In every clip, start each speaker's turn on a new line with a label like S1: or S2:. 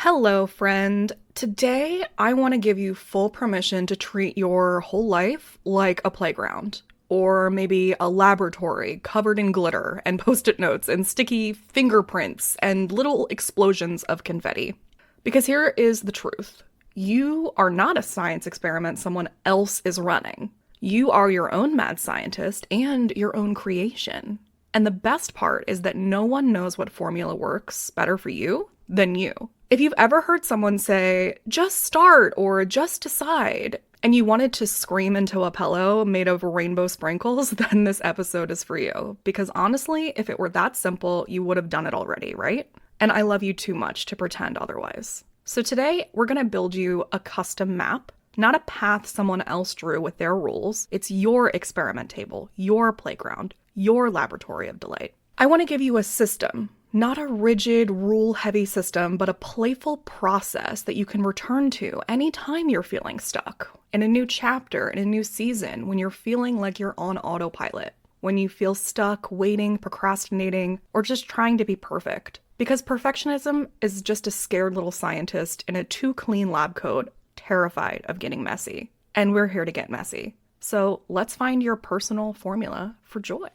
S1: Hello, friend. Today, I want to give you full permission to treat your whole life like a playground, or maybe a laboratory covered in glitter and post-it notes and sticky fingerprints and little explosions of confetti. Because here is the truth. You are not a science experiment someone else is running. You are your own mad scientist and your own creation. And the best part is that no one knows what formula works better for you than you. If you've ever heard someone say, just start or just decide, and you wanted to scream into a pillow made of rainbow sprinkles, then this episode is for you. Because honestly, if it were that simple, you would have done it already, right? And I love you too much to pretend otherwise. So today, we're going to build you a custom map, not a path someone else drew with their rules. It's your experiment table, your playground, your laboratory of delight. I want to give you a system. Not a rigid, rule-heavy system, but a playful process that you can return to anytime you're feeling stuck, in a new chapter, in a new season, when you're feeling like you're on autopilot, when you feel stuck, waiting, procrastinating, or just trying to be perfect. Because perfectionism is just a scared little scientist in a too clean lab coat, terrified of getting messy. And we're here to get messy. So let's find your personal formula for joy.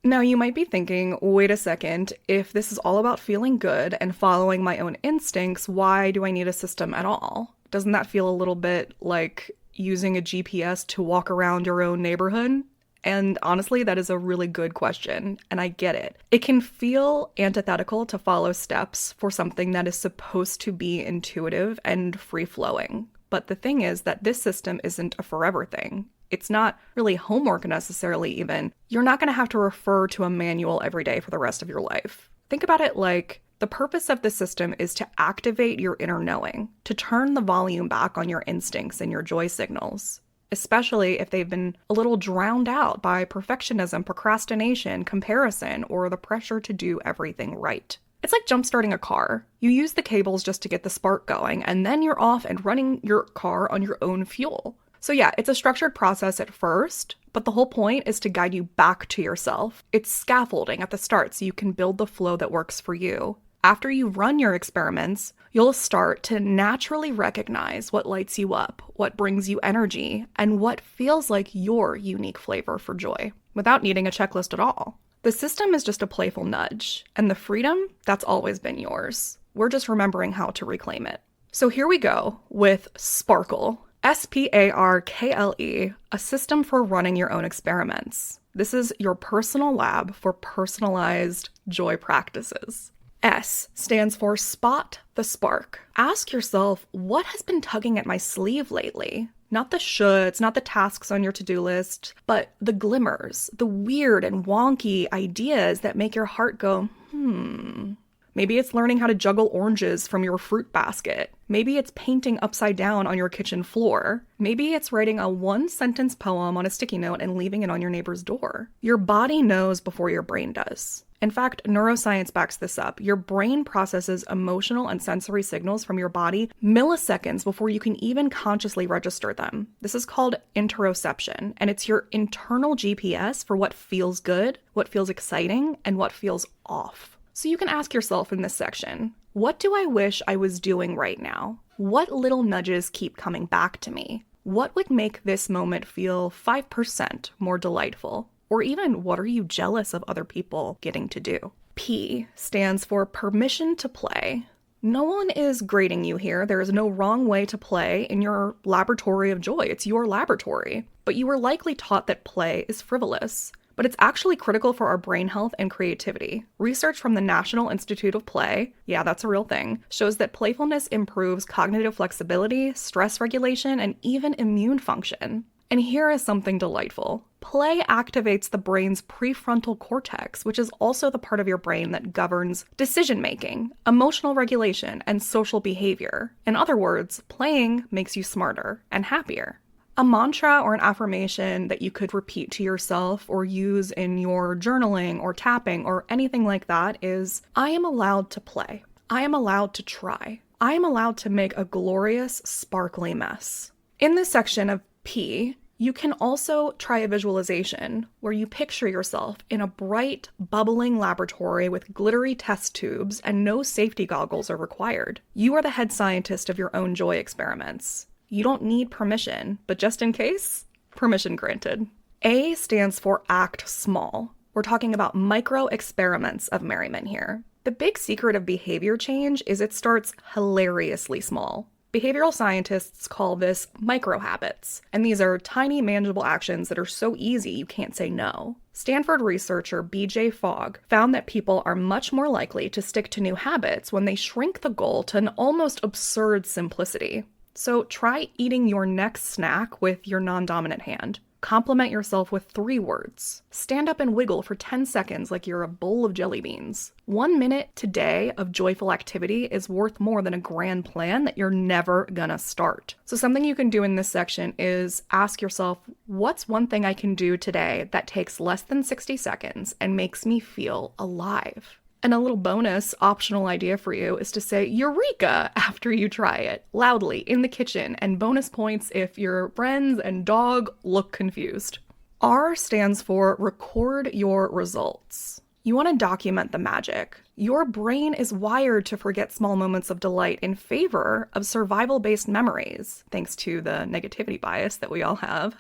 S1: Now, you might be thinking, wait a second, if this is all about feeling good and following my own instincts, why do I need a system at all? Doesn't that feel a little bit like using a GPS to walk around your own neighborhood? And honestly, that is a really good question, and I get it. It can feel antithetical to follow steps for something that is supposed to be intuitive and free-flowing. But the thing is that this system isn't a forever thing. It's not really homework necessarily even. You're not going to have to refer to a manual every day for the rest of your life. Think about it like the purpose of the system is to activate your inner knowing, to turn the volume back on your instincts and your joy signals, especially if they've been a little drowned out by perfectionism, procrastination, comparison, or the pressure to do everything right. It's like jump-starting a car. You use the cables just to get the spark going, and then you're off and running your car on your own fuel. So yeah, it's a structured process at first, but the whole point is to guide you back to yourself. It's scaffolding at the start so you can build the flow that works for you. After you run your experiments, you'll start to naturally recognize what lights you up, what brings you energy, and what feels like your unique flavor for joy, without needing a checklist at all. The system is just a playful nudge, and the freedom, that's always been yours. We're just remembering how to reclaim it. So here we go with S.P.A.R.K.L.E. S.P.A.R.K.L.E, a system for running your own experiments. This is your personal lab for personalized joy practices. S stands for spot the spark. Ask yourself, what has been tugging at my sleeve lately? Not the shoulds, not the tasks on your to-do list, but the glimmers, the weird and wonky ideas that make your heart go, Maybe it's learning how to juggle oranges from your fruit basket. Maybe it's painting upside down on your kitchen floor. Maybe it's writing a one-sentence poem on a sticky note and leaving it on your neighbor's door. Your body knows before your brain does. In fact, neuroscience backs this up. Your brain processes emotional and sensory signals from your body milliseconds before you can even consciously register them. This is called interoception, and it's your internal GPS for what feels good, what feels exciting, and what feels off. So you can ask yourself in this section, what do I wish I was doing right now? What little nudges keep coming back to me? What would make this moment feel 5% more delightful? Or even, what are you jealous of other people getting to do? P stands for permission to play. No one is grading you here. There is no wrong way to play in your laboratory of joy. It's your laboratory. But you were likely taught that play is frivolous. But it's actually critical for our brain health and creativity. Research from the National Institute of Play, yeah, that's a real thing, shows that playfulness improves cognitive flexibility, stress regulation, and even immune function. And here is something delightful. Play activates the brain's prefrontal cortex, which is also the part of your brain that governs decision-making, emotional regulation, and social behavior. In other words, playing makes you smarter and happier. A mantra or an affirmation that you could repeat to yourself or use in your journaling or tapping or anything like that is, I am allowed to play. I am allowed to try. I am allowed to make a glorious, sparkly mess. In this section of P, you can also try a visualization where you picture yourself in a bright, bubbling laboratory with glittery test tubes and no safety goggles are required. You are the head scientist of your own joy experiments. You don't need permission, but just in case, permission granted. A stands for act small. We're talking about micro experiments of merriment here. The big secret of behavior change is it starts hilariously small. Behavioral scientists call this micro habits, and these are tiny, manageable actions that are so easy you can't say no. Stanford researcher B.J. Fogg found that people are much more likely to stick to new habits when they shrink the goal to an almost absurd simplicity. So try eating your next snack with your non-dominant hand. Compliment yourself with 3 words. Stand up and wiggle for 10 seconds like you're a bowl of jelly beans. 1 minute today of joyful activity is worth more than a grand plan that you're never gonna start. So something you can do in this section is ask yourself, what's one thing I can do today that takes less than 60 seconds and makes me feel alive? And a little bonus optional idea for you is to say Eureka after you try it, loudly, in the kitchen, and bonus points if your friends and dog look confused. R stands for record your results. You want to document the magic. Your brain is wired to forget small moments of delight in favor of survival-based memories, thanks to the negativity bias that we all have.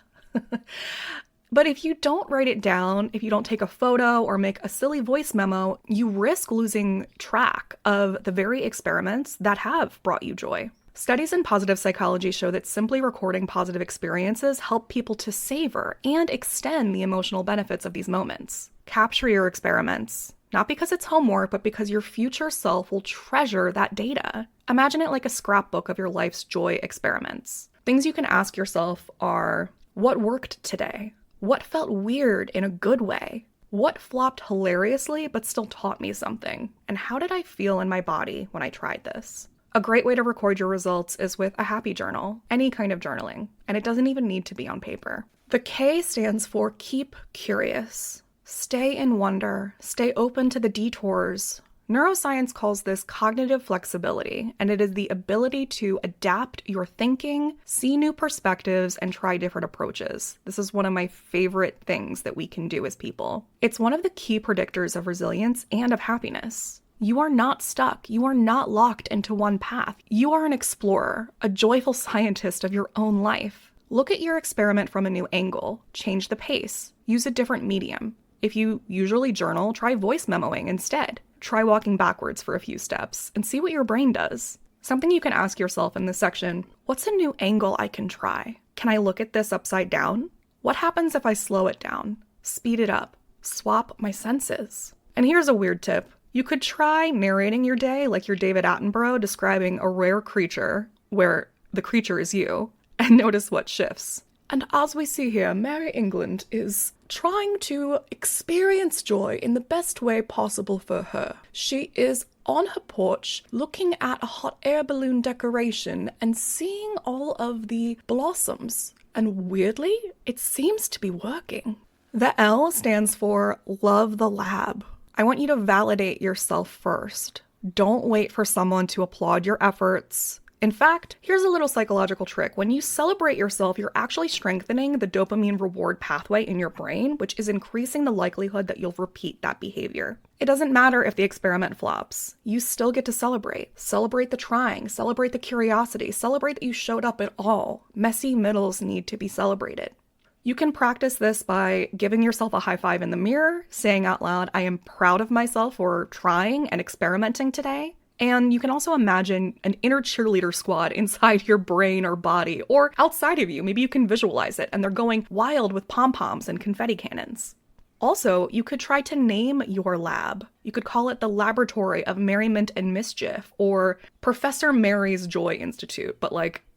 S1: But if you don't write it down, if you don't take a photo or make a silly voice memo, you risk losing track of the very experiments that have brought you joy. Studies in positive psychology show that simply recording positive experiences help people to savor and extend the emotional benefits of these moments. Capture your experiments, not because it's homework, but because your future self will treasure that data. Imagine it like a scrapbook of your life's joy experiments. Things you can ask yourself are, what worked today? What felt weird in a good way? What flopped hilariously but still taught me something? And how did I feel in my body when I tried this? A great way to record your results is with a happy journal, any kind of journaling, and it doesn't even need to be on paper. The K stands for keep curious. Stay in wonder, stay open to the detours. Neuroscience calls this cognitive flexibility, and it is the ability to adapt your thinking, see new perspectives, and try different approaches. This is one of my favorite things that we can do as people. It's one of the key predictors of resilience and of happiness. You are not stuck. You are not locked into one path. You are an explorer, a joyful scientist of your own life. Look at your experiment from a new angle. Change the pace. Use a different medium. If you usually journal, try voice memoing instead. Try walking backwards for a few steps and see what your brain does. Something you can ask yourself in this section, what's a new angle I can try? Can I look at this upside down? What happens if I slow it down, speed it up, swap my senses? And here's a weird tip. You could try narrating your day like you're David Attenborough describing a rare creature where the creature is you, and notice what shifts. And as we see here, Mary England is trying to experience joy in the best way possible for her. She is on her porch looking at a hot air balloon decoration and seeing all of the blossoms. And weirdly, it seems to be working. The L stands for love the lab. I want you to validate yourself first. Don't wait for someone to applaud your efforts. In fact, here's a little psychological trick. When you celebrate yourself, you're actually strengthening the dopamine reward pathway in your brain, which is increasing the likelihood that you'll repeat that behavior. It doesn't matter if the experiment flops. You still get to celebrate. Celebrate the trying, celebrate the curiosity, celebrate that you showed up at all. Messy middles need to be celebrated. You can practice this by giving yourself a high five in the mirror, saying out loud, I am proud of myself for trying and experimenting today. And you can also imagine an inner cheerleader squad inside your brain or body, or outside of you. Maybe you can visualize it, and they're going wild with pom-poms and confetti cannons. Also, you could try to name your lab. You could call it the Laboratory of Merriment and Mischief, or Professor Mary's Joy Institute, but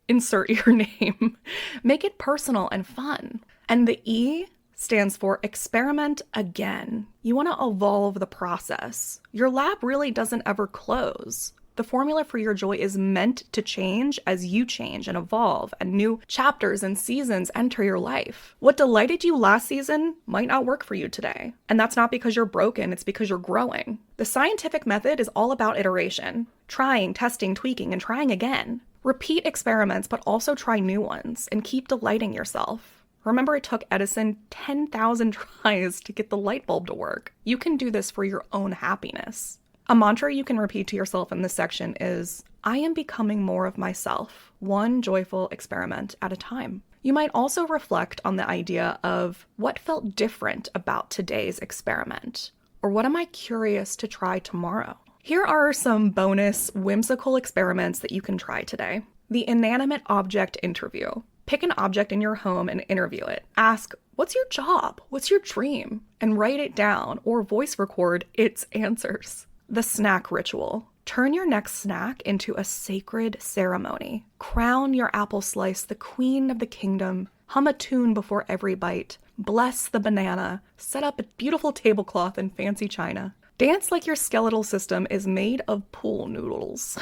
S1: insert your name. Make it personal and fun. And the E stands for experiment again. You want to evolve the process. Your lab really doesn't ever close. The formula for your joy is meant to change as you change and evolve, and new chapters and seasons enter your life. What delighted you last season might not work for you today. And that's not because you're broken, it's because you're growing. The scientific method is all about iteration. Trying, testing, tweaking, and trying again. Repeat experiments, but also try new ones, and keep delighting yourself. Remember, it took Edison 10,000 tries to get the light bulb to work. You can do this for your own happiness. A mantra you can repeat to yourself in this section is, I am becoming more of myself, one joyful experiment at a time. You might also reflect on the idea of what felt different about today's experiment, or what am I curious to try tomorrow? Here are some bonus whimsical experiments that you can try today. The inanimate object interview. Pick an object in your home and interview it. Ask, what's your job? What's your dream? And write it down or voice record its answers. The snack ritual. Turn your next snack into a sacred ceremony. Crown your apple slice the queen of the kingdom. Hum a tune before every bite. Bless the banana. Set up a beautiful tablecloth and fancy china. Dance like your skeletal system is made of pool noodles.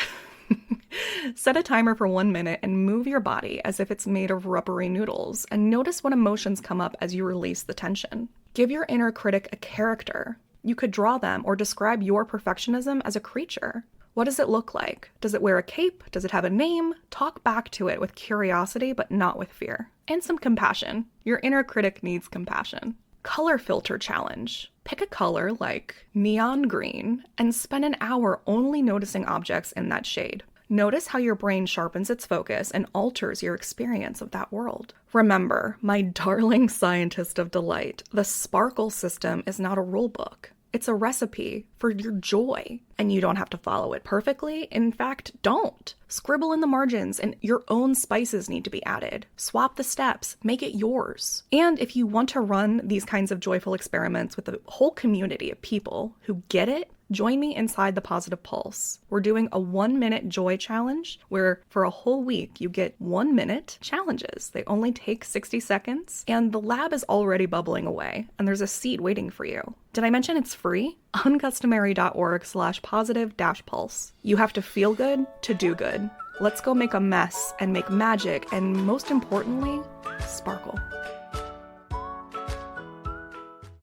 S1: Set a timer for 1 minute and move your body as if it's made of rubbery noodles, and notice what emotions come up as you release the tension. Give your inner critic a character. You could draw them or describe your perfectionism as a creature. What does it look like? Does it wear a cape? Does it have a name? Talk back to it with curiosity, but not with fear. And some compassion. Your inner critic needs compassion. Color filter challenge. Pick a color like neon green and spend an hour only noticing objects in that shade. Notice how your brain sharpens its focus and alters your experience of that world. Remember, my darling scientist of delight, the S.P.A.R.K.L.E system is not a rule book. It's a recipe for your joy, and you don't have to follow it perfectly. In fact, don't. Scribble in the margins, and your own spices need to be added. Swap the steps, make it yours. And if you want to run these kinds of joyful experiments with a whole community of people who get it, join me inside the Positive Pulse. We're doing a 1-minute joy challenge where for a whole week you get 1-minute challenges. They only take 60 seconds and the lab is already bubbling away and there's a seat waiting for you. Did I mention it's free? uncustomary.org/positive-pulse. You have to feel good to do good. Let's go make a mess and make magic and most importantly, sparkle.